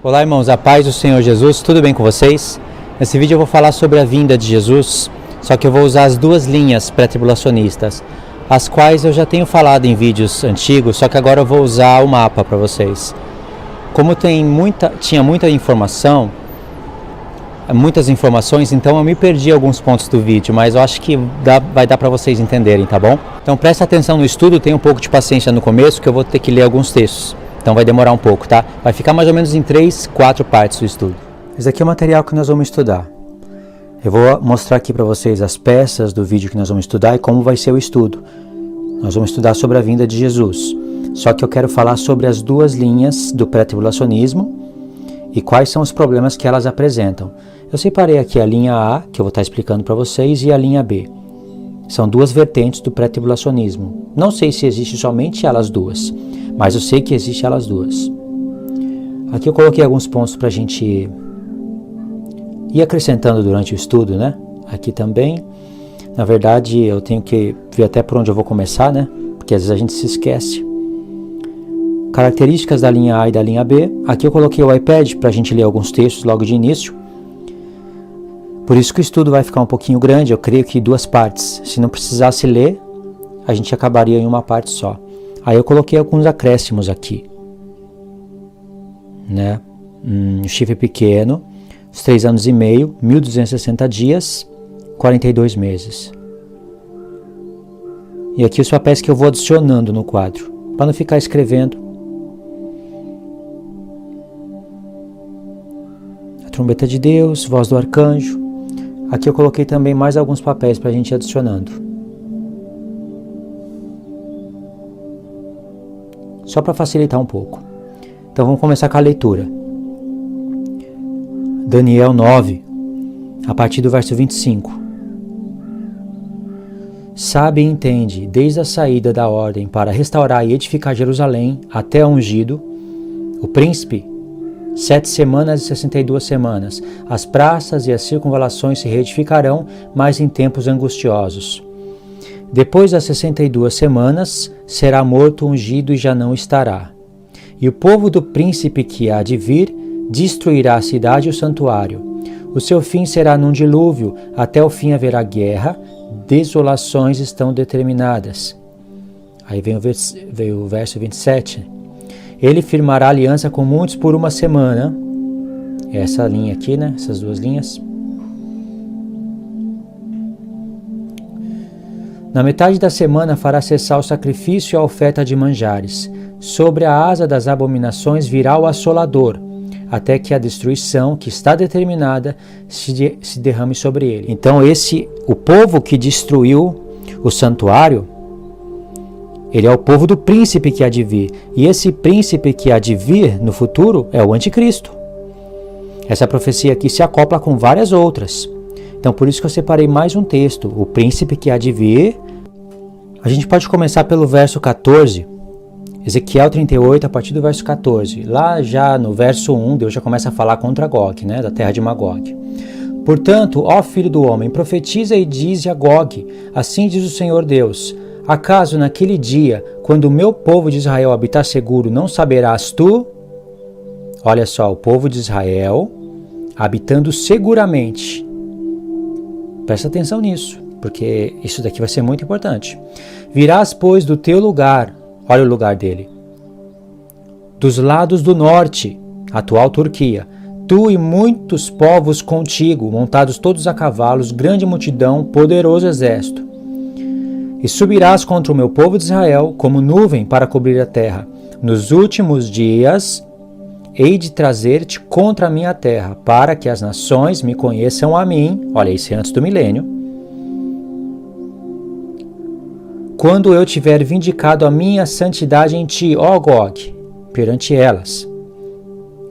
Olá, irmãos, a paz do Senhor Jesus, tudo bem com vocês? Nesse vídeo eu vou falar sobre a vinda de Jesus, só que eu vou usar as duas linhas pré-tribulacionistas, as quais eu já tenho falado em vídeos antigos, só que agora eu vou usar o mapa para vocês. Como tinha muitas informações, então eu me perdi alguns pontos do vídeo, mas eu acho que vai dar para vocês entenderem, tá bom? Então presta atenção no estudo, tenha um pouco de paciência no começo, que eu vou ter que ler alguns textos. Então vai demorar um pouco, tá? Vai ficar mais ou menos em 3, 4 partes do estudo. Esse aqui é o material que nós vamos estudar. Eu vou mostrar aqui para vocês as peças do vídeo que nós vamos estudar e como vai ser o estudo. Nós vamos estudar sobre a vinda de Jesus. Só que eu quero falar sobre as duas linhas do pré-tribulacionismo e quais são os problemas que elas apresentam. Eu separei aqui a linha A, que eu vou estar explicando para vocês, e a linha B. São duas vertentes do pré-tribulacionismo. Não sei se existe somente elas duas, mas eu sei que existe elas duas. Aqui eu coloquei alguns pontos para a gente ir acrescentando durante o estudo, né? Aqui também, na verdade, eu tenho que ver até por onde eu vou começar, né? Porque às vezes a gente se esquece. Características da linha A e da linha B. Aqui eu coloquei o iPad para a gente ler alguns textos logo de início. Por isso que o estudo vai ficar um pouquinho grande, eu creio que 2 partes. Se não precisasse ler, a gente acabaria em uma parte só. Aí eu coloquei alguns acréscimos aqui, né? Chifre pequeno, os 3 anos e meio, 1260 dias, 42 meses. E aqui os papéis que eu vou adicionando no quadro, para não ficar escrevendo. A trombeta de Deus, voz do arcanjo. Aqui eu coloquei também mais alguns papéis para a gente ir adicionando. Só para facilitar um pouco. Então vamos começar com a leitura. Daniel 9, a partir do verso 25. Sabe e entende, desde a saída da ordem para restaurar e edificar Jerusalém até o ungido, o príncipe, 7 semanas e 62 semanas, as praças e as circunvalações se reedificarão, mas em tempos angustiosos. Depois das 62 semanas, será morto o ungido e já não estará. E o povo do príncipe que há de vir destruirá a cidade e o santuário. O seu fim será num dilúvio, até o fim haverá guerra, desolações estão determinadas. Aí vem o verso 27. Ele firmará aliança com muitos por 1 semana. Essa linha aqui, né? Essas 2 linhas. Na metade da semana fará cessar o sacrifício e a oferta de manjares. Sobre a asa das abominações virá o assolador, até que a destruição, que está determinada, se derrame sobre ele. Então o povo que destruiu o santuário, ele é o povo do príncipe que há de vir. E esse príncipe que há de vir no futuro é o anticristo. Essa profecia aqui se acopla com várias outras. Então por isso que eu separei mais um texto. O príncipe que há de vir. A gente pode começar pelo verso 14. Ezequiel 38, a partir do verso 14. Lá já no verso 1, Deus já começa a falar contra Gog, né, da terra de Magog. Portanto, ó filho do homem, profetiza e dize a Gog, assim diz o Senhor Deus, acaso naquele dia, quando o meu povo de Israel habitar seguro, não saberás tu? Olha só, o povo de Israel habitando seguramente. Presta atenção nisso, porque isso daqui vai ser muito importante. Virás, pois, do teu lugar, olha o lugar dele, dos lados do norte, atual Turquia, tu e muitos povos contigo, montados todos a cavalos, grande multidão, poderoso exército. E subirás contra o meu povo de Israel, como nuvem para cobrir a terra. Nos últimos dias, hei de trazer-te contra a minha terra, para que as nações me conheçam a mim, olha isso é antes do milênio, quando eu tiver vindicado a minha santidade em ti, ó Gog, perante elas.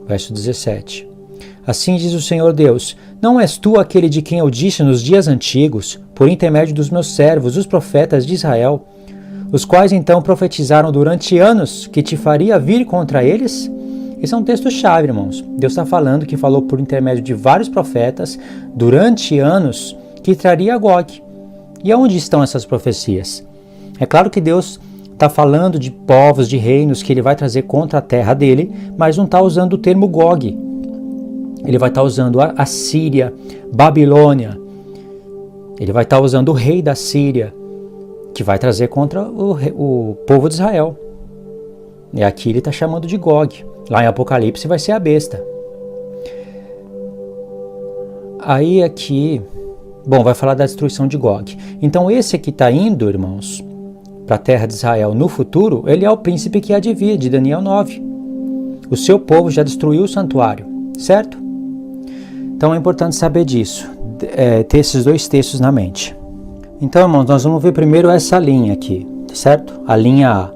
Verso 17. Assim diz o Senhor Deus, não és tu aquele de quem eu disse nos dias antigos, por intermédio dos meus servos, os profetas de Israel, os quais então profetizaram durante anos que te faria vir contra eles? Esse é um texto-chave, irmãos. Deus está falando que falou por intermédio de vários profetas durante anos que traria Gog. E aonde estão essas profecias? É claro que Deus está falando de povos, de reinos que ele vai trazer contra a terra dele, mas não está usando o termo Gog. ele vai estar usando a Síria, Babilônia, ele vai estar usando o rei da Síria, que vai trazer contra o povo de Israel. E aqui ele está chamando de Gog. Lá em Apocalipse vai ser a besta. Aí aqui, bom, vai falar da destruição de Gog. Então esse que está indo, irmãos, para a terra de Israel no futuro, ele é o príncipe que há de vir, de Daniel 9. O seu povo já destruiu o santuário, certo? Então é importante saber disso, ter esses dois textos na mente. Então, irmãos, nós vamos ver primeiro essa linha aqui, certo? A linha A.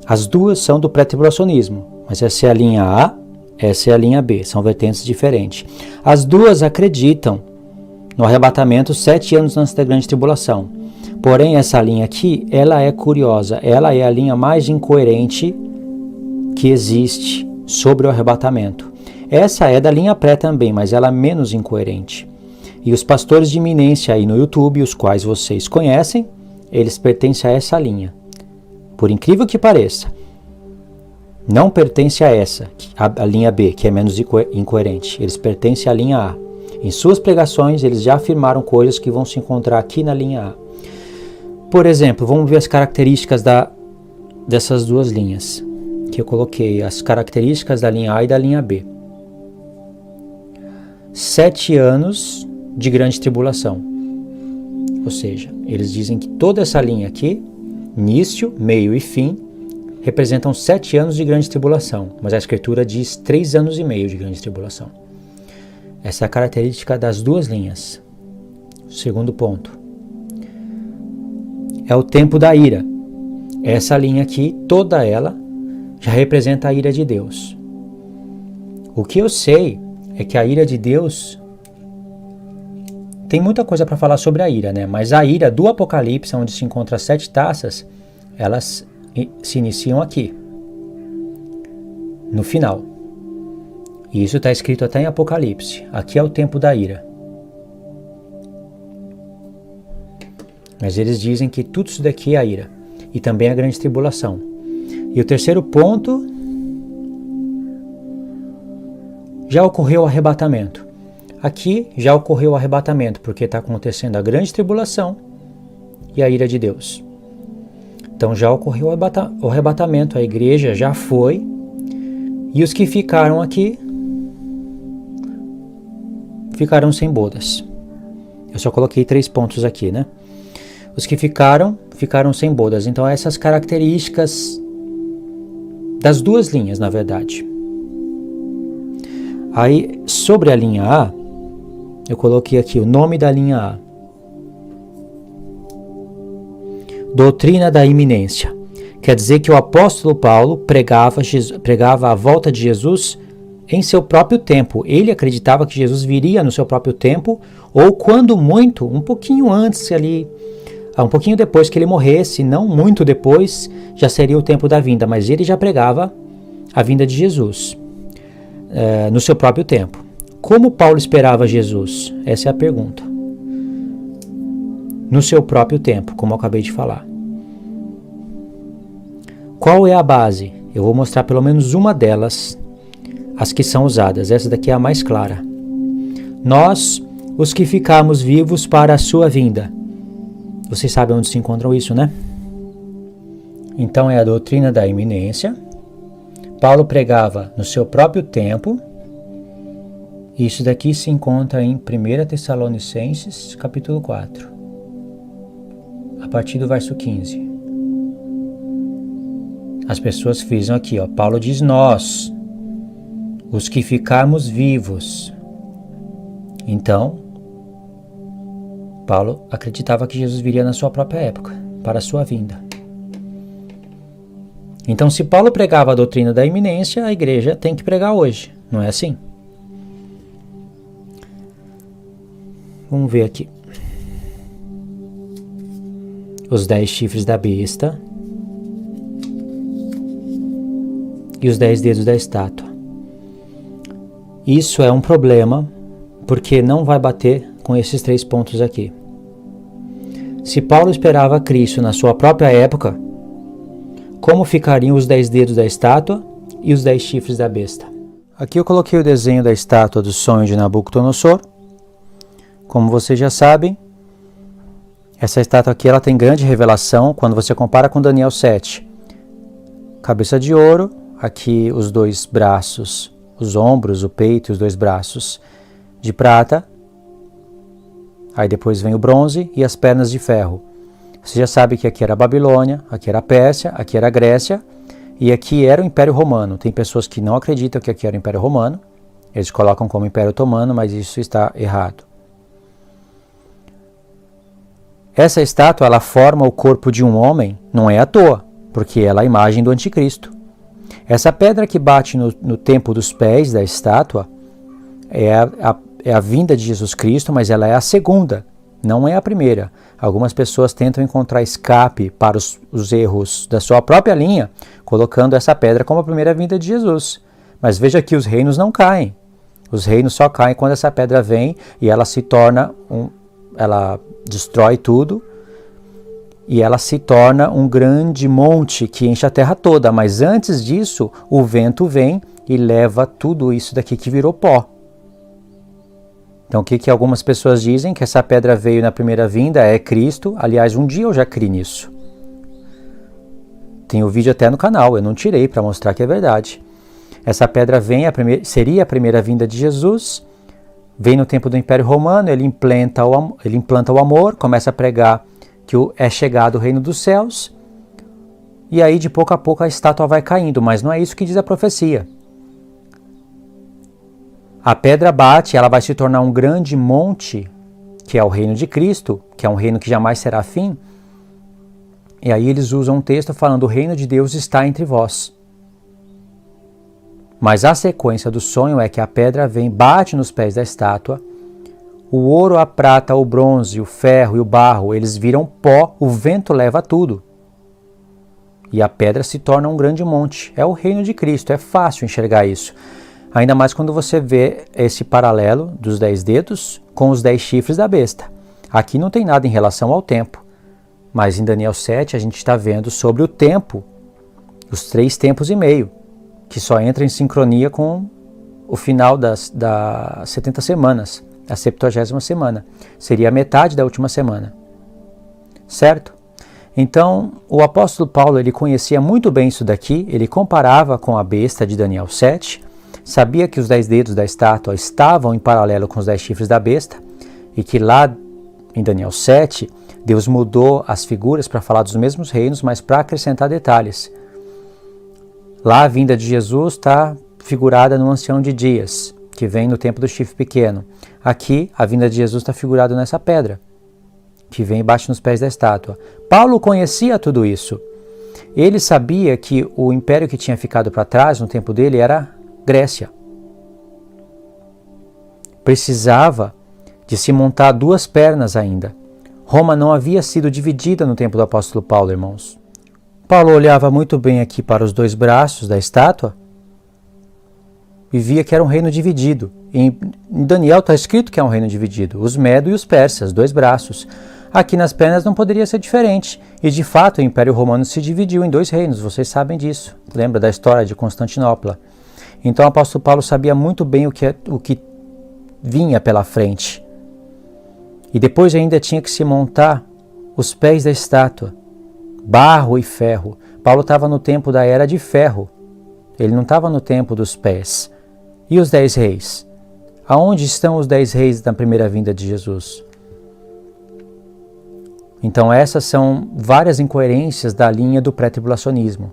As duas são do pré-tribulacionismo, mas essa é a linha A, essa é a linha B, são vertentes diferentes. As duas acreditam no arrebatamento 7 anos antes da grande tribulação. Porém, essa linha aqui, ela é curiosa, ela é a linha mais incoerente que existe sobre o arrebatamento. Essa é da linha pré também, mas ela é menos incoerente. E os pastores de iminência aí no YouTube, os quais vocês conhecem, eles pertencem a essa linha. Por incrível que pareça, não pertence a essa, a linha B, que é menos incoerente. Eles pertencem à linha A. Em suas pregações, eles já afirmaram coisas que vão se encontrar aqui na linha A. Por exemplo, vamos ver as características dessas duas linhas, que eu coloquei, as características da linha A e da linha B. 7 anos de grande tribulação. Ou seja, eles dizem que toda essa linha aqui, início, meio e fim, representam 7 anos de grande tribulação, mas a Escritura diz 3 anos e meio de grande tribulação. Essa é a característica das duas linhas. Segundo ponto. É o tempo da ira. Essa linha aqui, toda ela, já representa a ira de Deus. O que eu sei é que a ira de Deus... Tem muita coisa para falar sobre a ira, né? Mas a ira do Apocalipse, onde se encontra as 7 taças, elas se iniciam aqui, no final. E isso está escrito até em Apocalipse. Aqui é o tempo da ira. Mas eles dizem que tudo isso daqui é a ira. E também a grande tribulação. E o terceiro ponto, já ocorreu o arrebatamento. Aqui já ocorreu o arrebatamento, porque está acontecendo a grande tribulação e a ira de Deus. Então já ocorreu o arrebatamento, a igreja já foi, e os que ficaram aqui ficaram sem bodas. Eu só coloquei 3 pontos aqui, né? Os que ficaram sem bodas. Então essas características das duas linhas, na verdade. Aí, sobre a linha A, eu coloquei aqui o nome da linha A. Doutrina da iminência. Quer dizer que o apóstolo Paulo pregava a volta de Jesus em seu próprio tempo. Ele acreditava que Jesus viria no seu próprio tempo, ou quando muito, um pouquinho antes ali, um pouquinho depois que ele morresse, não muito depois, já seria o tempo da vinda, mas ele já pregava a vinda de Jesus no seu próprio tempo. Como Paulo esperava Jesus? Essa é a pergunta. No seu próprio tempo, como eu acabei de falar. Qual é a base? Eu vou mostrar pelo menos uma delas, as que são usadas. Essa daqui é a mais clara. Nós, os que ficamos vivos para a sua vinda. Vocês sabem onde se encontram isso, né? Então é a doutrina da iminência. Paulo pregava no seu próprio tempo. Isso daqui se encontra em 1 Tessalonicenses, capítulo 4. A partir do verso 15. As pessoas frisam aqui, ó. Paulo diz nós, os que ficarmos vivos. Então, Paulo acreditava que Jesus viria na sua própria época, para a sua vinda. Então, se Paulo pregava a doutrina da iminência, a igreja tem que pregar hoje, não é assim? Vamos ver aqui. Os 10 chifres da besta e os 10 dedos da estátua. Isso é um problema, porque não vai bater com esses 3 pontos aqui. Se Paulo esperava Cristo na sua própria época, como ficariam os 10 dedos da estátua e os 10 chifres da besta? Aqui eu coloquei o desenho da estátua do sonho de Nabucodonosor. Como vocês já sabem, essa estátua aqui ela tem grande revelação quando você compara com Daniel 7. Cabeça de ouro, aqui os dois braços, os ombros, o peito e os dois braços de prata. Aí depois vem o bronze e as pernas de ferro. Você já sabe que aqui era a Babilônia, aqui era a Pérsia, aqui era a Grécia e aqui era o Império Romano. Tem pessoas que não acreditam que aqui era o Império Romano. Eles colocam como Império Otomano, mas isso está errado. Essa estátua ela forma o corpo de um homem, não é à toa, porque ela é a imagem do Anticristo. Essa pedra que bate no tempo dos pés da estátua é a vinda de Jesus Cristo, mas ela é a segunda, não é a primeira. Algumas pessoas tentam encontrar escape para os erros da sua própria linha, colocando essa pedra como a primeira vinda de Jesus. Mas veja que os reinos não caem. Os reinos só caem quando essa pedra vem e ela se torna ela destrói tudo e ela se torna um grande monte que enche a terra toda. Mas antes disso, o vento vem e leva tudo isso daqui que virou pó. Então o que algumas pessoas dizem? Que essa pedra veio na primeira vinda, é Cristo. Aliás, um dia eu já criei nisso. Tem o vídeo até no canal, eu não tirei para mostrar que é verdade. Essa pedra seria a primeira vinda de Jesus. Vem no tempo do Império Romano, ele implanta o amor, começa a pregar que é chegado o reino dos céus, e aí de pouco a pouco a estátua vai caindo, mas não é isso que diz a profecia. A pedra bate, ela vai se tornar um grande monte, que é o reino de Cristo, que é um reino que jamais será fim, e aí eles usam um texto falando: o reino de Deus está entre vós. Mas a sequência do sonho é que a pedra vem, bate nos pés da estátua, o ouro, a prata, o bronze, o ferro e o barro, eles viram pó, o vento leva tudo. E a pedra se torna um grande monte. É o reino de Cristo, é fácil enxergar isso. Ainda mais quando você vê esse paralelo dos 10 dedos com os 10 chifres da besta. Aqui não tem nada em relação ao tempo, mas em Daniel 7 a gente está vendo sobre o tempo, os 3 tempos e meio, que só entra em sincronia com o final das 70 semanas, a 70ª semana. Seria a metade da última semana. Certo? Então, o apóstolo Paulo ele conhecia muito bem isso daqui, ele comparava com a besta de Daniel 7, sabia que os 10 dedos da estátua estavam em paralelo com os 10 chifres da besta, e que lá em Daniel 7, Deus mudou as figuras para falar dos mesmos reinos, mas para acrescentar detalhes. Lá a vinda de Jesus está figurada no ancião de dias, que vem no tempo do chifre pequeno. Aqui a vinda de Jesus está figurada nessa pedra, que vem e bate nos pés da estátua. Paulo conhecia tudo isso. Ele sabia que o império que tinha ficado para trás no tempo dele era Grécia. Precisava de se montar 2 pernas ainda. Roma não havia sido dividida no tempo do apóstolo Paulo, irmãos. Paulo olhava muito bem aqui para os 2 braços da estátua e via que era um reino dividido. Em Daniel está escrito que é um reino dividido, os medos e os persas, 2 braços. Aqui nas pernas não poderia ser diferente. E de fato o Império Romano se dividiu em 2 reinos, vocês sabem disso. Lembra da história de Constantinopla? Então o apóstolo Paulo sabia muito bem o que vinha pela frente. E depois ainda tinha que se montar os pés da estátua. Barro e ferro. Paulo estava no tempo da era de ferro. Ele não estava no tempo dos pés. E os 10 reis? Aonde estão os 10 reis da primeira vinda de Jesus? Então essas são várias incoerências da linha do pré-tribulacionismo.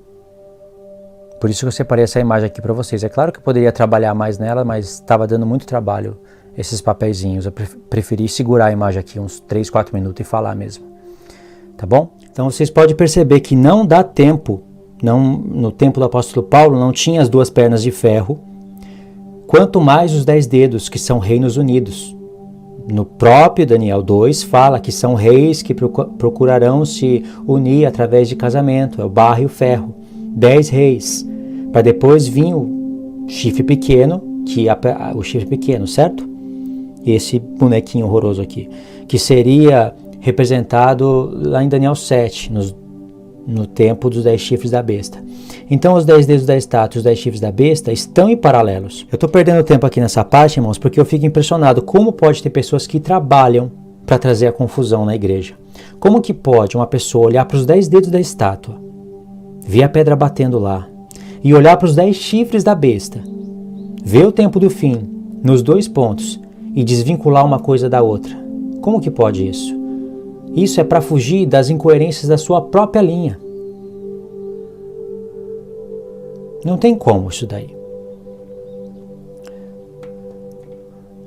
Por isso que eu separei essa imagem aqui para vocês. É claro que eu poderia trabalhar mais nela, mas estava dando muito trabalho esses papeizinhos. Eu preferi segurar a imagem aqui uns 3, 4 minutos e falar mesmo. Tá bom? Então vocês podem perceber que não dá tempo, no tempo do apóstolo Paulo não tinha as 2 pernas de ferro, quanto mais os 10 dedos, que são reinos unidos. No próprio Daniel 2 fala que são reis que procurarão se unir através de casamento, é o barro e o ferro. 10 reis, para depois vir o chifre pequeno, o chifre pequeno, certo? Esse bonequinho horroroso aqui, que seria representado lá em Daniel 7, no tempo dos 10 chifres da besta. Então os 10 dedos da estátua e os 10 chifres da besta estão em paralelos. Eu estou perdendo tempo aqui nessa parte, irmãos, porque eu fico impressionado como pode ter pessoas que trabalham para trazer a confusão na igreja. Como que pode uma pessoa olhar para os 10 dedos da estátua, ver a pedra batendo lá, e olhar para os 10 chifres da besta, ver o tempo do fim nos 2 pontos e desvincular uma coisa da outra? Como que pode isso? Isso é para fugir das incoerências da sua própria linha. Não tem como isso daí.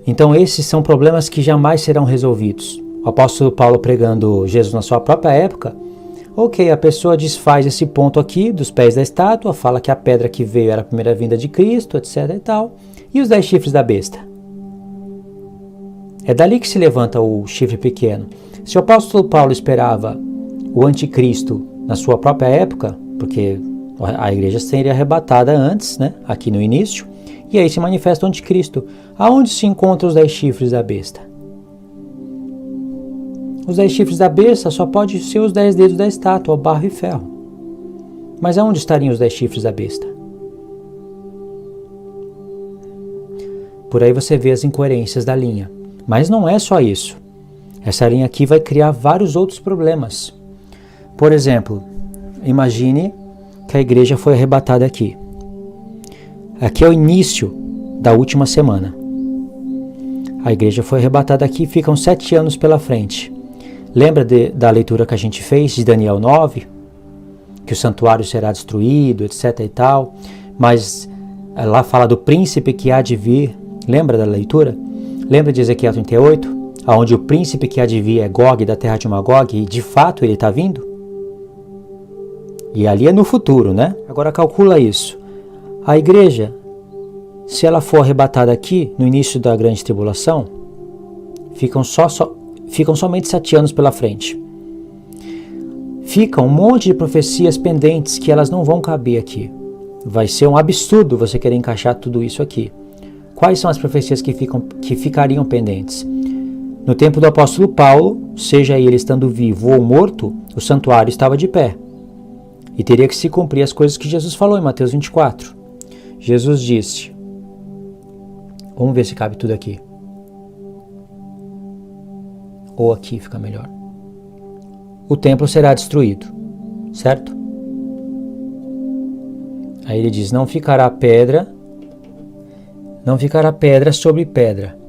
Então esses são problemas que jamais serão resolvidos. O apóstolo Paulo pregando Jesus na sua própria época, ok, a pessoa desfaz esse ponto aqui dos pés da estátua, fala que a pedra que veio era a primeira vinda de Cristo, etc e tal, e os 10 chifres da besta. É dali que se levanta o chifre pequeno. Se o apóstolo Paulo esperava o anticristo na sua própria época, porque a igreja seria arrebatada antes, né, aqui no início, e aí se manifesta o anticristo. Aonde se encontram os 10 chifres da besta? Os 10 chifres da besta só pode ser os 10 dedos da estátua, barro e ferro. Mas aonde estariam os 10 chifres da besta? Por aí você vê as incoerências da linha. Mas não é só isso. Essa linha aqui vai criar vários outros problemas. Por exemplo, imagine que a igreja foi arrebatada aqui. Aqui é o início da última semana. A igreja foi arrebatada aqui e ficam 7 anos pela frente. Lembra da leitura que a gente fez de Daniel 9? Que o santuário será destruído, etc e tal. Mas lá fala do príncipe que há de vir. Lembra da leitura? Lembra de Ezequiel 38? Onde o príncipe que há de vir é Gog, da terra de Magog, e de fato ele está vindo? E ali é no futuro, né? Agora calcula isso. A igreja, se ela for arrebatada aqui, no início da grande tribulação, ficam somente 7 anos pela frente. Fica um monte de profecias pendentes que elas não vão caber aqui. Vai ser um absurdo você querer encaixar tudo isso aqui. Quais são as profecias que ficariam pendentes? No tempo do apóstolo Paulo, seja ele estando vivo ou morto, o santuário estava de pé. E teria que se cumprir as coisas que Jesus falou em Mateus 24. Jesus disse, vamos ver se cabe tudo aqui. Ou aqui fica melhor. O templo será destruído, certo? Aí ele diz, não ficará pedra sobre pedra.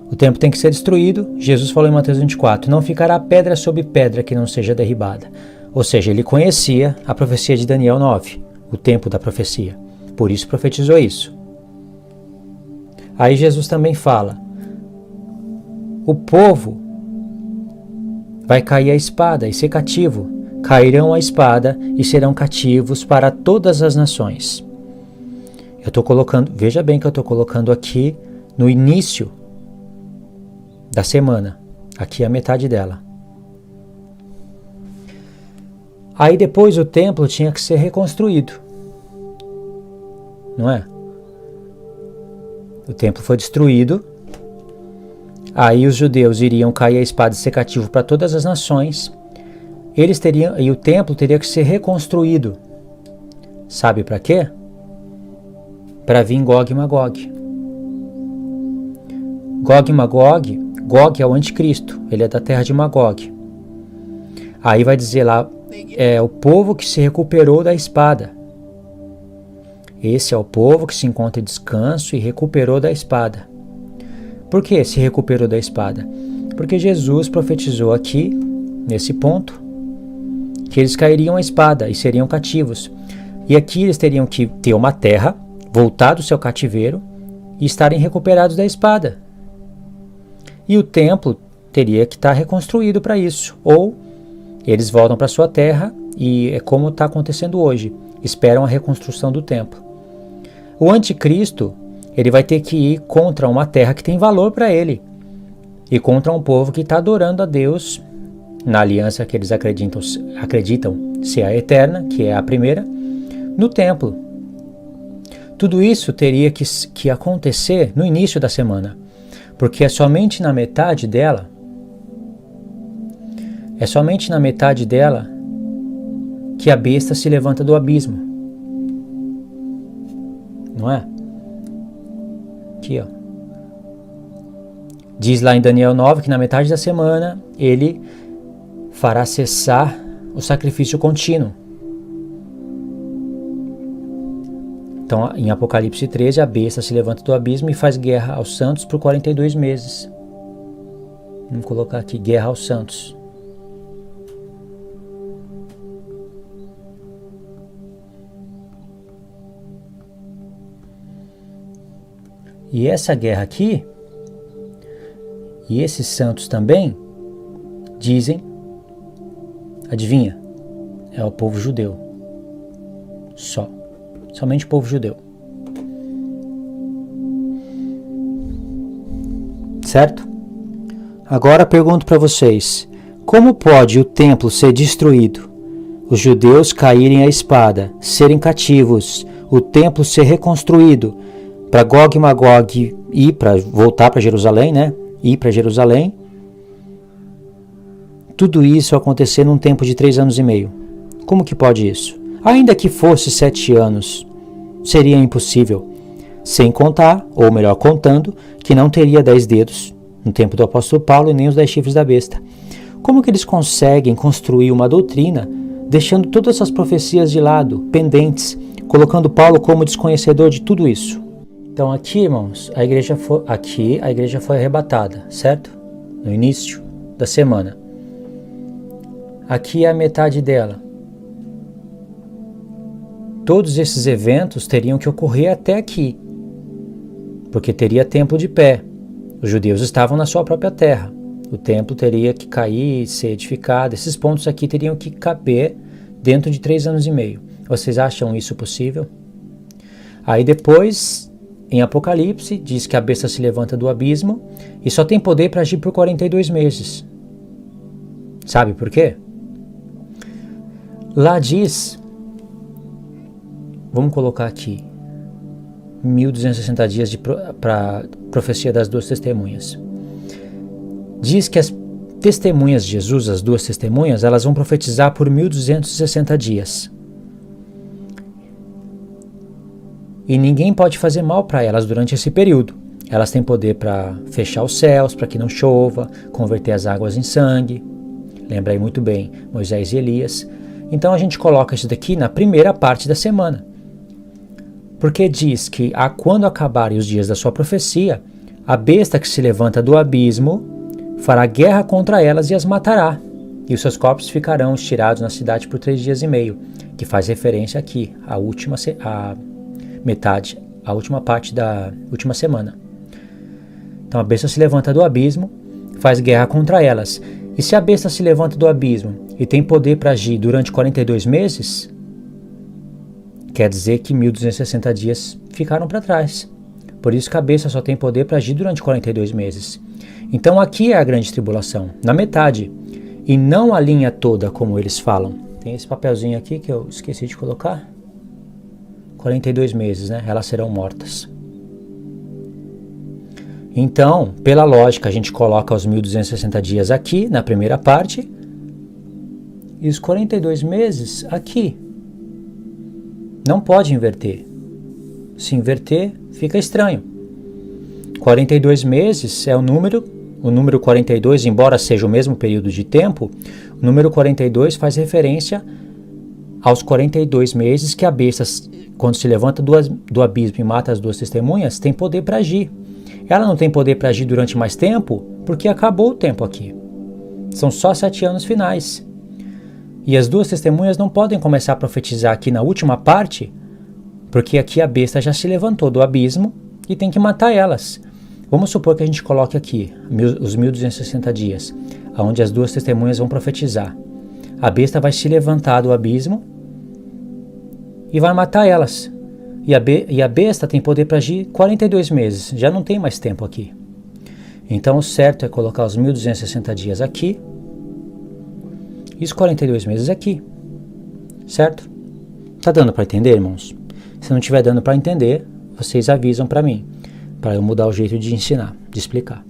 O templo tem que ser destruído. Jesus falou em Mateus 24, não ficará pedra sobre pedra que não seja derribada. Ou seja, ele conhecia a profecia de Daniel 9, o tempo da profecia. Por isso profetizou isso. Aí Jesus também fala, o povo vai cair a espada e ser cativo. Cairão a espada e serão cativos para todas as nações. Eu estou colocando, veja bem que eu estou colocando aqui no início da semana. Aqui é a metade dela. Aí depois o templo tinha que ser reconstruído. Não é? O templo foi destruído. Aí os judeus iriam cair a espada e ser cativo para todas as nações. E o templo teria que ser reconstruído. Sabe para quê? Para vir Gog e Magog. Gog e Magog, Gog é o anticristo, ele é da terra de Magog. Aí vai dizer lá, é o povo que se recuperou da espada. Esse é o povo que se encontra em descanso e recuperou da espada. Por que se recuperou da espada? Porque Jesus profetizou aqui, nesse ponto, que eles cairiam à espada e seriam cativos. E aqui eles teriam que ter uma terra, voltar do seu cativeiro e estarem recuperados da espada. E o templo teria que estar reconstruído para isso. Ou eles voltam para sua terra e é como está acontecendo hoje. Esperam a reconstrução do templo. O anticristo, ele vai ter que ir contra uma terra que tem valor para ele. E contra um povo que está adorando a Deus na aliança que eles acreditam ser a eterna, que é a primeira, no templo. Tudo isso teria que acontecer no início da semana, porque é somente na metade dela É somente na metade dela que a besta se levanta do abismo. Não é? Aqui, ó. Diz lá em Daniel 9 que na metade da semana ele fará cessar o sacrifício contínuo. Então, em Apocalipse 13, a besta se levanta do abismo e faz guerra aos santos por 42 meses. Vamos colocar aqui, guerra aos santos. E essa guerra aqui, e esses santos também, dizem, adivinha, é o povo judeu. Somente o povo judeu. Certo? Agora pergunto para vocês, como pode o templo ser destruído, os judeus caírem à espada, serem cativos, o templo ser reconstruído, para Gog e Magog ir para voltar para Jerusalém, né? Ir para Jerusalém. Tudo isso acontecer num tempo de 3 anos e meio. Como que pode isso? Ainda que fosse 7 anos, seria impossível. Sem contar, ou melhor, contando, que não teria 10 dedos no tempo do apóstolo Paulo e nem os 10 chifres da besta. Como que eles conseguem construir uma doutrina deixando todas essas profecias de lado, pendentes, colocando Paulo como desconhecedor de tudo isso? Então aqui, irmãos, a igreja foi arrebatada, certo? No início da semana. Aqui é a metade dela. Todos esses eventos teriam que ocorrer até aqui, porque teria templo de pé. Os judeus estavam na sua própria terra. O templo teria que cair e ser edificado. Esses pontos aqui teriam que caber dentro de 3 anos e meio. Vocês acham isso possível? Aí depois, em Apocalipse, diz que a besta se levanta do abismo e só tem poder para agir por 42 meses. Sabe por quê? Lá diz, vamos colocar aqui, 1260 dias para profecia das 2 testemunhas. Diz que as testemunhas de Jesus, as 2 testemunhas, elas vão profetizar por 1260 dias. E ninguém pode fazer mal para elas durante esse período. Elas têm poder para fechar os céus, para que não chova, converter as águas em sangue. Lembra aí muito bem, Moisés e Elias. Então a gente coloca isso daqui na primeira parte da semana. Porque diz que quando acabarem os dias da sua profecia, a besta que se levanta do abismo fará guerra contra elas e as matará. E os seus corpos ficarão estirados na cidade por 3 dias e meio, que faz referência aqui, à última parte da última semana. Então a besta se levanta do abismo, faz guerra contra elas. E se a besta se levanta do abismo e tem poder para agir durante 42 meses, quer dizer que 1260 dias ficaram para trás. Por isso que a besta só tem poder para agir durante 42 meses. Então aqui é a grande tribulação, na metade, e não a linha toda como eles falam. Tem esse papelzinho aqui que eu esqueci de colocar. 42 meses, né? Elas serão mortas. Então, pela lógica, a gente coloca os 1260 dias aqui, na primeira parte, e os 42 meses aqui. Não pode inverter. Se inverter, fica estranho. 42 meses é o número 42, embora seja o mesmo período de tempo, o número 42 faz referência aos 42 meses que a besta, quando se levanta do abismo e mata as 2 testemunhas, tem poder para agir. Ela não tem poder para agir durante mais tempo, porque acabou o tempo aqui. São só 7 anos finais. E as 2 testemunhas não podem começar a profetizar aqui na última parte, porque aqui a besta já se levantou do abismo e tem que matar elas. Vamos supor que a gente coloque aqui os 1260 dias, onde as 2 testemunhas vão profetizar. A besta vai se levantar do abismo e vai matar elas. E a besta tem poder para agir 42 meses, já não tem mais tempo aqui. Então o certo é colocar os 1260 dias aqui e os 42 meses aqui, certo? Tá dando para entender, irmãos? Se não estiver dando para entender, vocês avisam para mim, para eu mudar o jeito de ensinar, de explicar.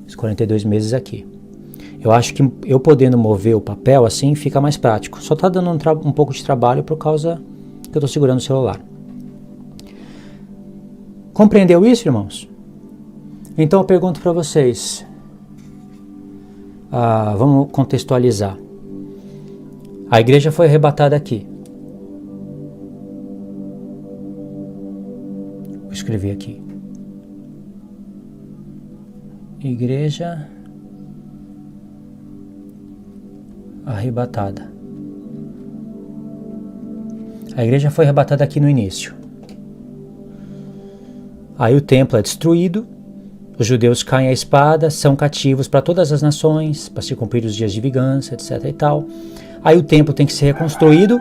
Os 42 meses aqui. Eu acho que eu podendo mover o papel assim fica mais prático. Só está dando um pouco de trabalho por causa que eu estou segurando o celular. Compreendeu isso, irmãos? Então eu pergunto para vocês, vamos contextualizar. A igreja foi arrebatada aqui. Vou escrever aqui. Igreja arrebatada. A igreja foi arrebatada aqui no início. Aí o templo é destruído, os judeus caem à espada, são cativos para todas as nações, para se cumprir os dias de vingança, etc. e tal. Aí o templo tem que ser reconstruído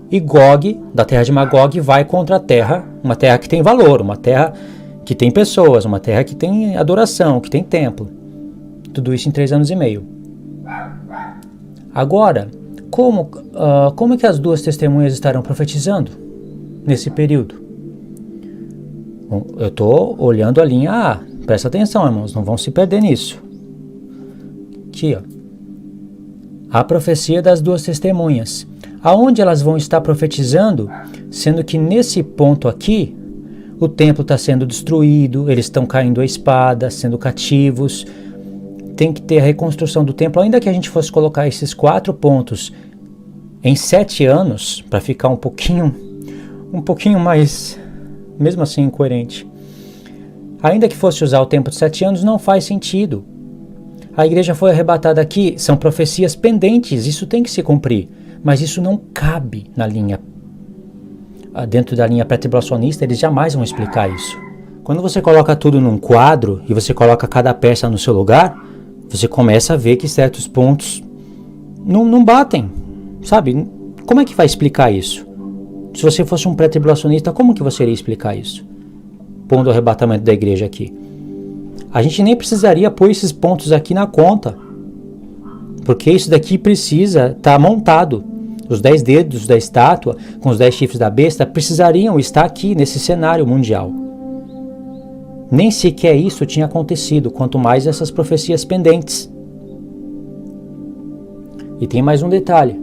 e Gog, da terra de Magog, vai contra a terra, uma terra que tem valor, uma terra que tem pessoas, uma terra que tem adoração, que tem templo. Tudo isso em 3 anos e meio. Agora, como é que as duas testemunhas estarão profetizando nesse período? Eu estou olhando a linha A. Presta atenção, irmãos, não vão se perder nisso. Aqui, ó. A profecia das duas testemunhas. Aonde elas vão estar profetizando, sendo que nesse ponto aqui, o templo está sendo destruído, eles estão caindo à espada, sendo cativos. Tem que ter a reconstrução do templo, ainda que a gente fosse colocar esses 4 pontos em 7 anos, para ficar um pouquinho mais, mesmo assim, incoerente. Ainda que fosse usar o tempo de 7 anos, não faz sentido. A igreja foi arrebatada aqui, são profecias pendentes, isso tem que se cumprir. Mas isso não cabe na linha, dentro da linha pré-tribulacionista, eles jamais vão explicar isso. Quando você coloca tudo num quadro e você coloca cada peça no seu lugar, você começa a ver que certos pontos não batem, sabe? Como é que vai explicar isso? Se você fosse um pré-tribulacionista, como que você iria explicar isso? Pondo o arrebatamento da igreja aqui. A gente nem precisaria pôr esses pontos aqui na conta, porque isso daqui precisa estar montado. Os 10 dedos da estátua, com os 10 chifres da besta, precisariam estar aqui nesse cenário mundial. Nem sequer isso tinha acontecido, quanto mais essas profecias pendentes. E tem mais um detalhe.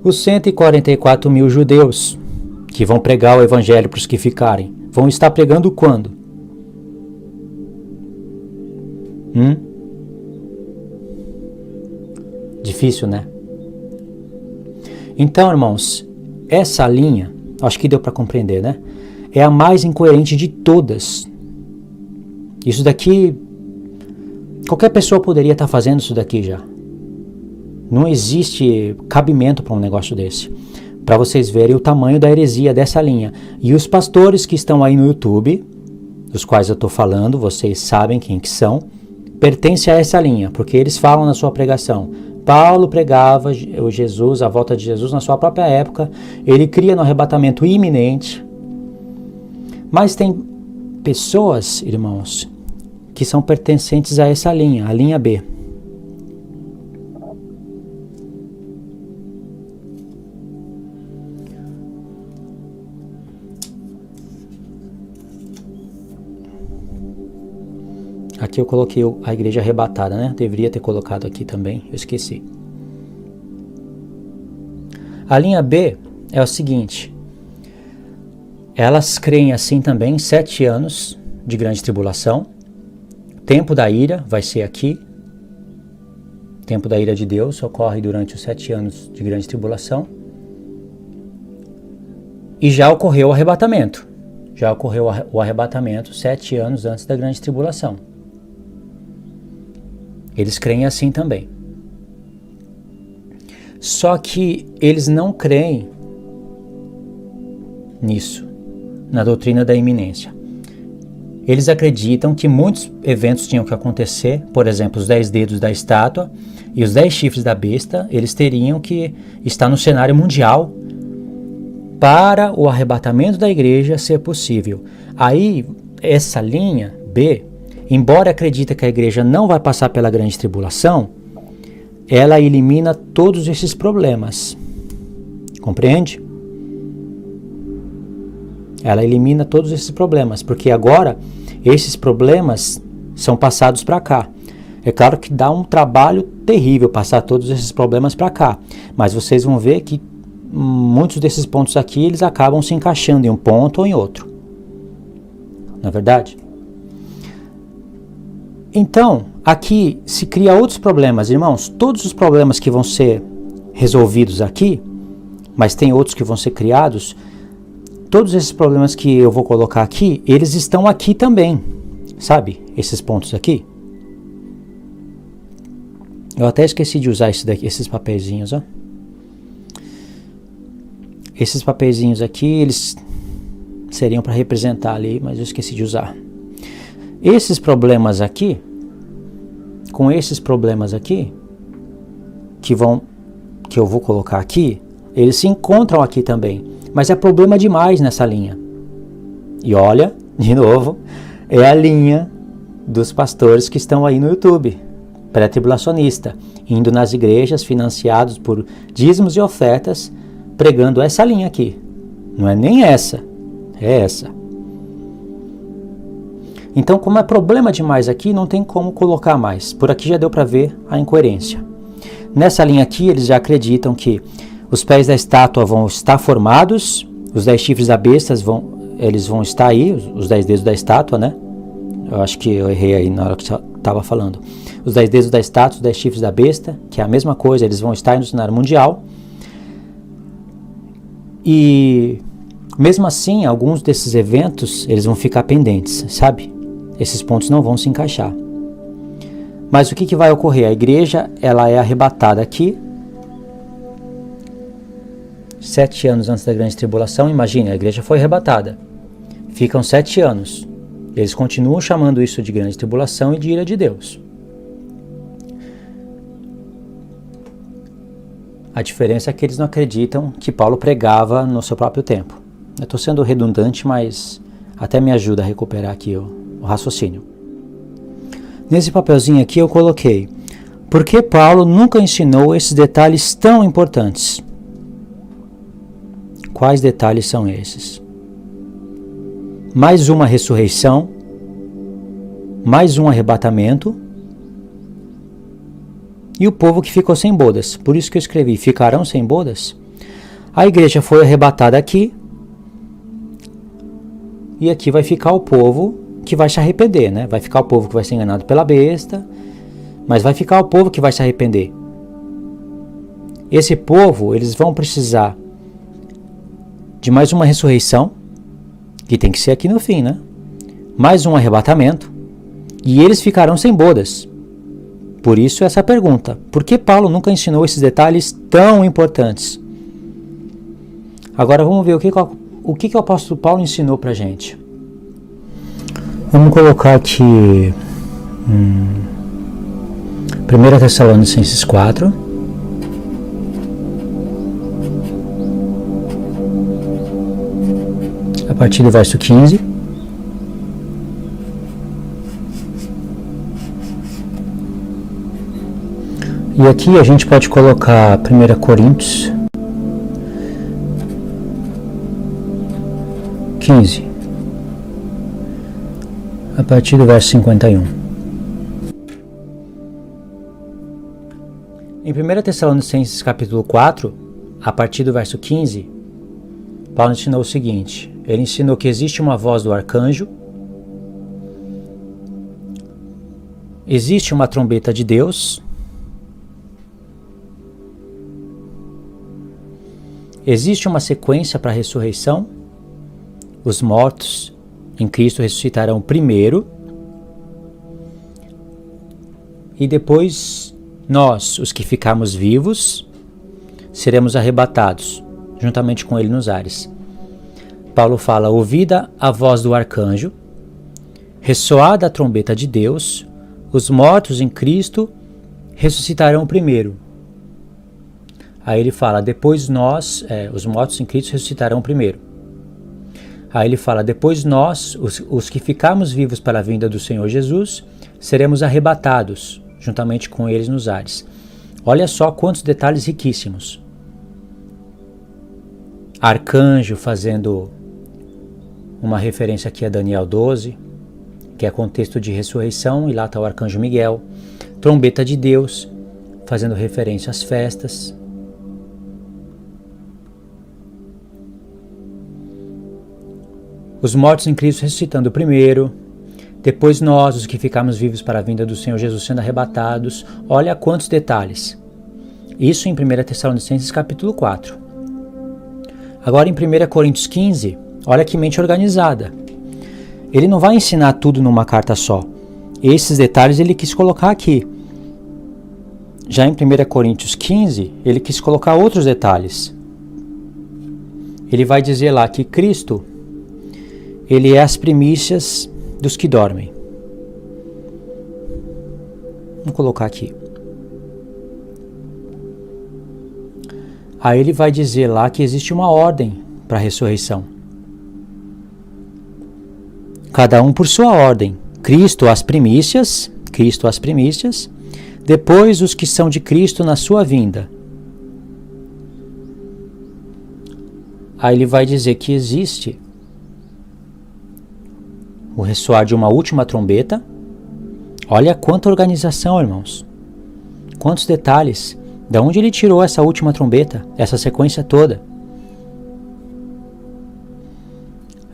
Os 144 mil judeus que vão pregar o evangelho para os que ficarem, vão estar pregando quando? Difícil, né? Então, irmãos, essa linha, acho que deu para compreender, né? É a mais incoerente de todas. Isso daqui, qualquer pessoa poderia estar fazendo isso daqui já. Não existe cabimento para um negócio desse. Para vocês verem o tamanho da heresia dessa linha. E os pastores que estão aí no YouTube, dos quais eu estou falando, vocês sabem quem que são, pertencem a essa linha, porque eles falam na sua pregação. Paulo pregava o Jesus, a volta de Jesus na sua própria época, ele cria no arrebatamento iminente. Mas tem pessoas, irmãos, que são pertencentes a essa linha, a linha B. Aqui eu coloquei a igreja arrebatada, né? Deveria ter colocado aqui também, eu esqueci. A linha B é o seguinte. Elas creem assim também 7 anos de grande tribulação. Tempo da ira vai ser aqui. Tempo da ira de Deus ocorre durante os 7 anos de grande tribulação. E já ocorreu o arrebatamento. Já ocorreu o arrebatamento 7 anos antes da grande tribulação. Eles creem assim também. Só que eles não creem nisso, na doutrina da iminência. Eles acreditam que muitos eventos tinham que acontecer, por exemplo, os 10 dedos da estátua e os 10 chifres da besta, eles teriam que estar no cenário mundial para o arrebatamento da igreja ser possível. Aí, essa linha B, embora acredite que a igreja não vai passar pela grande tribulação, ela elimina todos esses problemas. Compreende? Ela elimina todos esses problemas, porque agora esses problemas são passados para cá. É claro que dá um trabalho terrível passar todos esses problemas para cá, mas vocês vão ver que muitos desses pontos aqui, eles acabam se encaixando em um ponto ou em outro. Não é verdade? Então, aqui se cria outros problemas, irmãos. Todos os problemas que vão ser resolvidos aqui, mas tem outros que vão ser criados, todos esses problemas que eu vou colocar aqui, eles estão aqui também. Sabe? Esses pontos aqui. Eu até esqueci de usar esses papeizinhos, ó. Esses papeizinhos aqui, eles seriam para representar ali, mas eu esqueci de usar. Esses problemas aqui, com esses problemas aqui, que eu vou colocar aqui, eles se encontram aqui também. Mas é problema demais nessa linha. E olha, de novo, é a linha dos pastores que estão aí no YouTube, pré-tribulacionista, indo nas igrejas financiados por dízimos e ofertas, pregando essa linha aqui. Não é nem essa, é essa. Então, como é problema demais aqui, não tem como colocar mais. Por aqui já deu para ver a incoerência. Nessa linha aqui, eles já acreditam que os pés da estátua vão estar formados, os 10 chifres da besta eles vão estar aí, os 10 dedos da estátua, né? Eu acho que eu errei aí na hora que eu estava falando. Os 10 dedos da estátua, os 10 chifres da besta, que é a mesma coisa, eles vão estar aí no cenário mundial. E mesmo assim, alguns desses eventos, eles vão ficar pendentes, sabe? Esses pontos não vão se encaixar. Mas o que vai ocorrer? A igreja, ela é arrebatada aqui, 7 anos antes da grande tribulação. Imagine, a igreja foi arrebatada. Ficam 7 anos. Eles continuam chamando isso de grande tribulação e de ira de Deus. A diferença é que eles não acreditam que Paulo pregava no seu próprio tempo. Eu estou sendo redundante, mas até me ajuda a recuperar aqui o raciocínio. Nesse papelzinho aqui eu coloquei: por que Paulo nunca ensinou esses detalhes tão importantes? Quais detalhes são esses? Mais uma ressurreição, mais um arrebatamento, e o povo que ficou sem bodas. Por isso que eu escrevi: ficarão sem bodas. A igreja foi arrebatada aqui, e aqui vai ficar o povo que vai se arrepender, né? Vai ficar o povo que vai ser enganado pela besta, mas vai ficar o povo que vai se arrepender. Esse povo, eles vão precisar de mais uma ressurreição, que tem que ser aqui no fim, né? Mais um arrebatamento, e eles ficarão sem bodas. Por isso essa pergunta: por que Paulo nunca ensinou esses detalhes tão importantes? Agora vamos ver o que o apóstolo Paulo ensinou pra gente. Vamos colocar aqui 1 Tessalonicenses 4. A partir do verso 15. E aqui a gente pode colocar 1 Coríntios 15, a partir do verso 51. Em 1 Tessalonicenses capítulo 4, a partir do verso 15, Paulo ensinou o seguinte: ele ensinou que existe uma voz do arcanjo, existe uma trombeta de Deus, existe uma sequência para a ressurreição, os mortos em Cristo ressuscitarão primeiro, e depois nós, os que ficarmos vivos, seremos arrebatados juntamente com ele nos ares. Paulo fala: ouvida a voz do arcanjo, ressoada a trombeta de Deus, os mortos em Cristo ressuscitarão primeiro. Aí ele fala: depois nós, os mortos em Cristo ressuscitarão primeiro. Aí ele fala: depois nós, os que ficarmos vivos para a vinda do Senhor Jesus, seremos arrebatados juntamente com eles nos ares. Olha só quantos detalhes riquíssimos. Arcanjo, fazendo uma referência aqui a Daniel 12, que é contexto de ressurreição, e lá está o arcanjo Miguel. trombeta de Deus, fazendo referência às festas. Os mortos em Cristo ressuscitando primeiro, depois nós, os que ficamos vivos para a vinda do Senhor Jesus, sendo arrebatados. Olha quantos detalhes. Isso em 1 Tessalonicenses capítulo 4. Agora em 1 Coríntios 15, olha que mente organizada. Ele não vai ensinar tudo numa carta só. Esses detalhes ele quis colocar aqui. Já em 1 Coríntios 15, ele quis colocar outros detalhes. Ele vai dizer lá que Cristo, ele é as primícias dos que dormem. Vamos colocar aqui. Aí ele vai dizer lá que existe uma ordem para a ressurreição. Cada um por sua ordem. Cristo as primícias, depois os que são de Cristo na sua vinda. Aí ele vai dizer que existe o ressoar de uma última trombeta. Olha quanta organização, irmãos. Quantos detalhes. De onde ele tirou essa última trombeta? Essa sequência toda.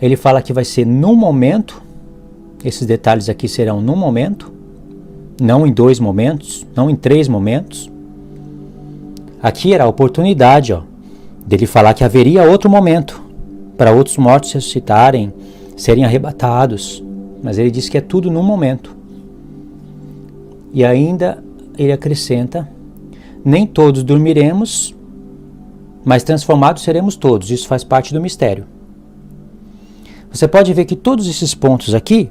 Ele fala que vai ser num momento. Esses detalhes aqui serão num momento. Não em 2 momentos. Não em 3 momentos. Aqui era a oportunidade, dele falar que haveria outro momento para outros mortos ressuscitarem, serem arrebatados, mas ele diz que é tudo num momento. E ainda ele acrescenta: nem todos dormiremos, mas transformados seremos todos. Isso faz parte do mistério. Você pode ver que todos esses pontos aqui,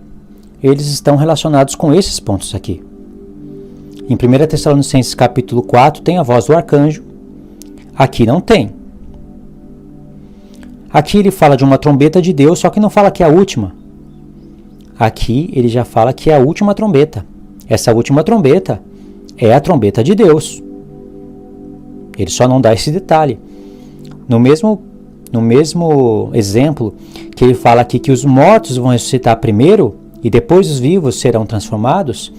eles estão relacionados com esses pontos aqui. Em 1 Tessalonicenses capítulo 4 tem a voz do arcanjo, aqui não tem. Aqui ele fala de uma trombeta de Deus, só que não fala que é a última. Aqui ele já fala que é a última trombeta. Essa última trombeta é a trombeta de Deus. Ele só não dá esse detalhe. No mesmo exemplo que ele fala aqui que os mortos vão ressuscitar primeiro e depois os vivos serão transformados,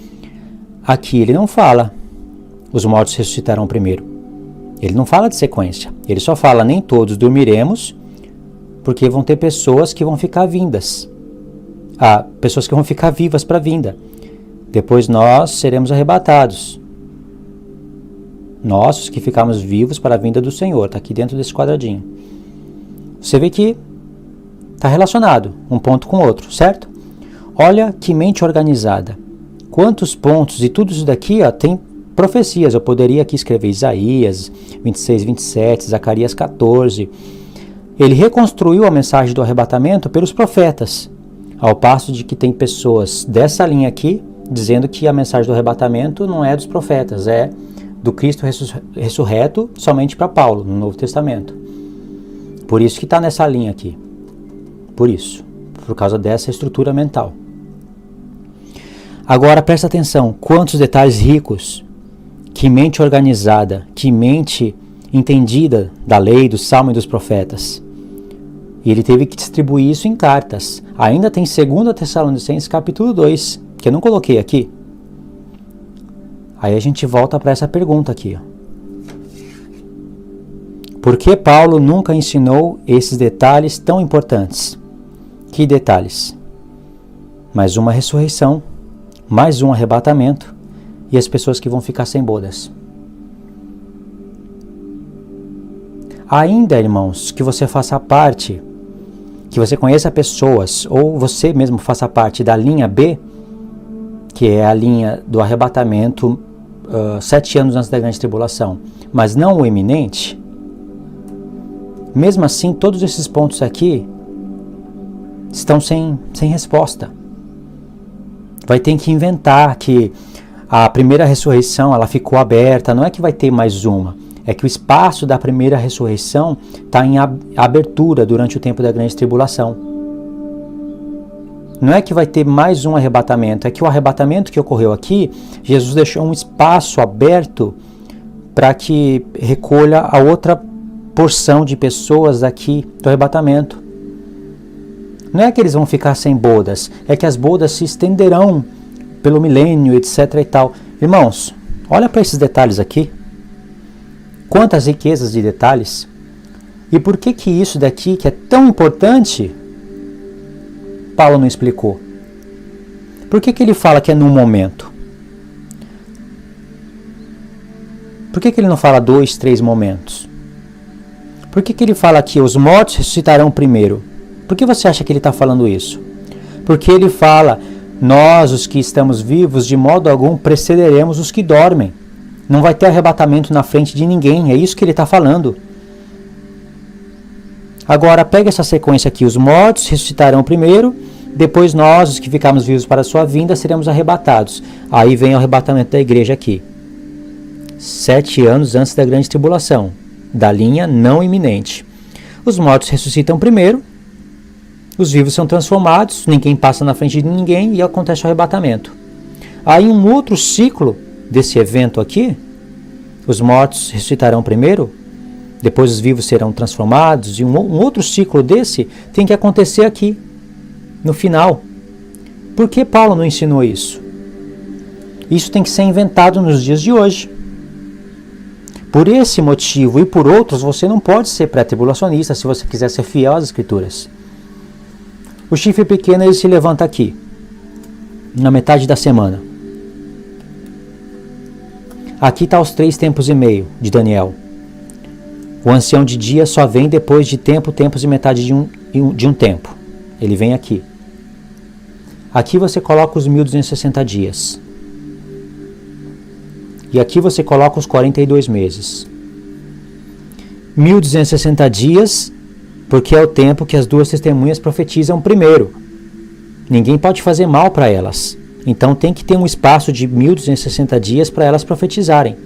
aqui ele não fala os mortos ressuscitarão primeiro. Ele não fala de sequência. Ele só fala nem todos dormiremos, porque vão ter pessoas que vão ficar pessoas que vão ficar vivas para a vinda. Depois nós seremos arrebatados. Nós, os que ficamos vivos para a vinda do Senhor. Está aqui dentro desse quadradinho. Você vê que está relacionado um ponto com o outro, certo? Olha que mente organizada. Quantos pontos, e tudo isso daqui tem profecias. Eu poderia aqui escrever Isaías 26, 27, Zacarias 14. Ele reconstruiu a mensagem do arrebatamento pelos profetas, ao passo de que tem pessoas dessa linha aqui dizendo que a mensagem do arrebatamento não é dos profetas, é do Cristo ressurreto somente para Paulo, no Novo Testamento. Por isso que está nessa linha aqui. Por causa dessa estrutura mental. Agora presta atenção, quantos detalhes ricos, que mente organizada, que mente entendida da lei, do Salmo e dos profetas. E ele teve que distribuir isso em cartas. Ainda tem 2 Tessalonicenses capítulo 2, que eu não coloquei aqui. Aí a gente volta para essa pergunta aqui. Por que Paulo nunca ensinou esses detalhes tão importantes? Que detalhes? Mais uma ressurreição, mais um arrebatamento e as pessoas que vão ficar sem bodas. Ainda, irmãos, que você faça parte, que você conheça pessoas, ou você mesmo faça parte da linha B, que é a linha do arrebatamento 7 anos antes da grande tribulação, mas não o iminente, mesmo assim, todos esses pontos aqui estão sem resposta. Vai ter que inventar que a primeira ressurreição ela ficou aberta, não é que vai ter mais uma, é que o espaço da primeira ressurreição está em abertura durante o tempo da grande tribulação. Não é que vai ter mais um arrebatamento, é que o arrebatamento que ocorreu aqui, Jesus deixou um espaço aberto para que recolha a outra porção de pessoas aqui do arrebatamento. Não é que eles vão ficar sem bodas, é que as bodas se estenderão pelo milênio, etc. e tal. Irmãos, olha para esses detalhes aqui. Quantas riquezas de detalhes. E por que que isso daqui, que é tão importante, Paulo não explicou? Por que que ele fala que é num momento? Por que que ele não fala 2, 3 momentos? Por que que ele fala que os mortos ressuscitarão primeiro? Por que você acha que ele está falando isso? Porque ele fala, nós, os que estamos vivos, de modo algum precederemos os que dormem. Não vai ter arrebatamento na frente de ninguém, é isso que ele está falando. Agora, pega essa sequência aqui, os mortos ressuscitarão primeiro, depois nós, os que ficarmos vivos para a sua vinda, seremos arrebatados. Aí vem o arrebatamento da igreja aqui. 7 anos antes da grande tribulação, da linha não iminente. Os mortos ressuscitam primeiro, os vivos são transformados, ninguém passa na frente de ninguém e acontece o arrebatamento. Aí um outro ciclo desse evento aqui, os mortos ressuscitarão primeiro, depois os vivos serão transformados, e um outro ciclo desse tem que acontecer aqui, no final. Por que Paulo não ensinou isso? Isso tem que ser inventado nos dias de hoje. Por esse motivo e por outros, você não pode ser pré-tribulacionista se você quiser ser fiel às Escrituras. O chifre pequeno ele se levanta aqui, na metade da semana. Aqui está os 3 tempos e meio de Daniel. O ancião de dia só vem depois de tempos e metade de um tempo. Ele vem aqui. Aqui você coloca os 1260 dias. E aqui você coloca os 42 meses. 1260 dias, porque é o tempo que as 2 testemunhas profetizam primeiro. Ninguém pode fazer mal para elas. Então tem que ter um espaço de 1260 dias para elas profetizarem.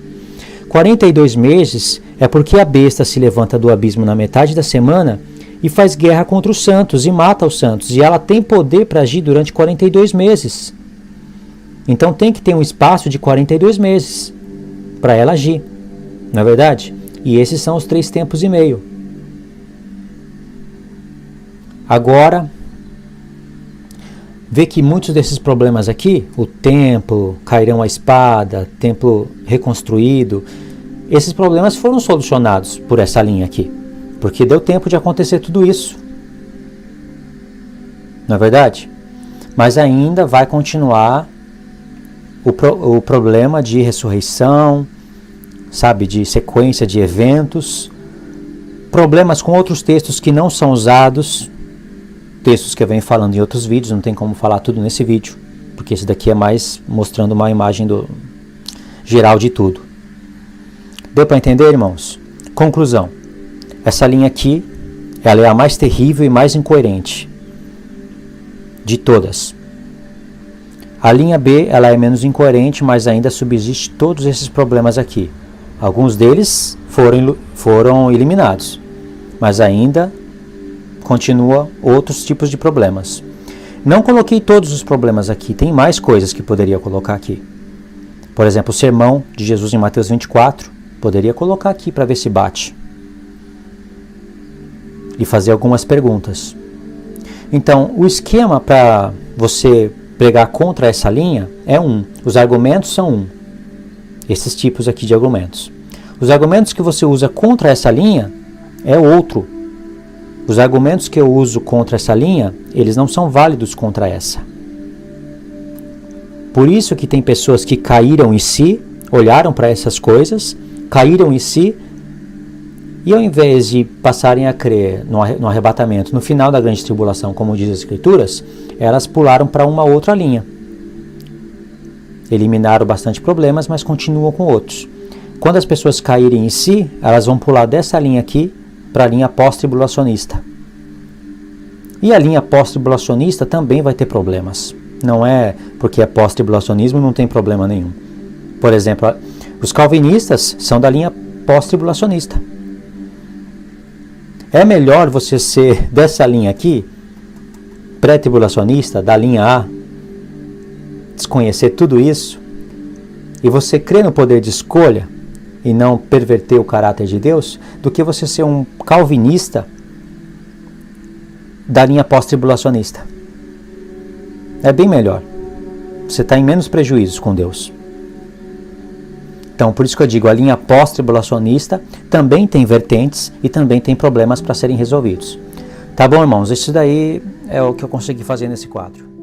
42 meses é porque a besta se levanta do abismo na metade da semana e faz guerra contra os santos e mata os santos. E ela tem poder para agir durante 42 meses. Então tem que ter um espaço de 42 meses para ela agir. Não é verdade? E esses são os 3 tempos e meio. Agora, vê que muitos desses problemas aqui, o templo, cairão a espada, templo reconstruído, esses problemas foram solucionados por essa linha aqui, porque deu tempo de acontecer tudo isso. Não é verdade? Mas ainda vai continuar o problema de ressurreição, sabe, de sequência de eventos, problemas com outros textos que não são usados, textos que eu venho falando em outros vídeos, não tem como falar tudo nesse vídeo, porque esse daqui é mais mostrando uma imagem geral de tudo. Deu para entender, irmãos? Conclusão. Essa linha aqui, ela é a mais terrível e mais incoerente de todas. A linha B, ela é menos incoerente, mas ainda subsiste todos esses problemas aqui. Alguns deles foram eliminados, mas ainda continua outros tipos de problemas. Não coloquei todos os problemas aqui, tem mais coisas que poderia colocar aqui. Por exemplo, o sermão de Jesus em Mateus 24, poderia colocar aqui para ver se bate. E fazer algumas perguntas. Então, o esquema para você pregar contra essa linha é os argumentos são esses tipos aqui de argumentos. Os argumentos que você usa contra essa linha é outro. Os argumentos que eu uso contra essa linha, eles não são válidos contra essa. Por isso que tem pessoas que caíram em si, olharam para essas coisas, caíram em si, e ao invés de passarem a crer no arrebatamento, no final da grande tribulação, como diz as Escrituras, elas pularam para uma outra linha. Eliminaram bastante problemas, mas continuam com outros. Quando as pessoas caírem em si, elas vão pular dessa linha aqui para a linha pós-tribulacionista. E a linha pós-tribulacionista também vai ter problemas. Não é porque é pós-tribulacionismo não tem problema nenhum. Por exemplo, os calvinistas são da linha pós-tribulacionista. É melhor você ser dessa linha aqui, pré-tribulacionista, da linha A, desconhecer tudo isso, e você crer no poder de escolha e não perverter o caráter de Deus, do que você ser um calvinista da linha pós-tribulacionista. É bem melhor. Você está em menos prejuízos com Deus. Então, por isso que eu digo, a linha pós-tribulacionista também tem vertentes e também tem problemas para serem resolvidos. Tá bom, irmãos? Isso daí é o que eu consegui fazer nesse quadro.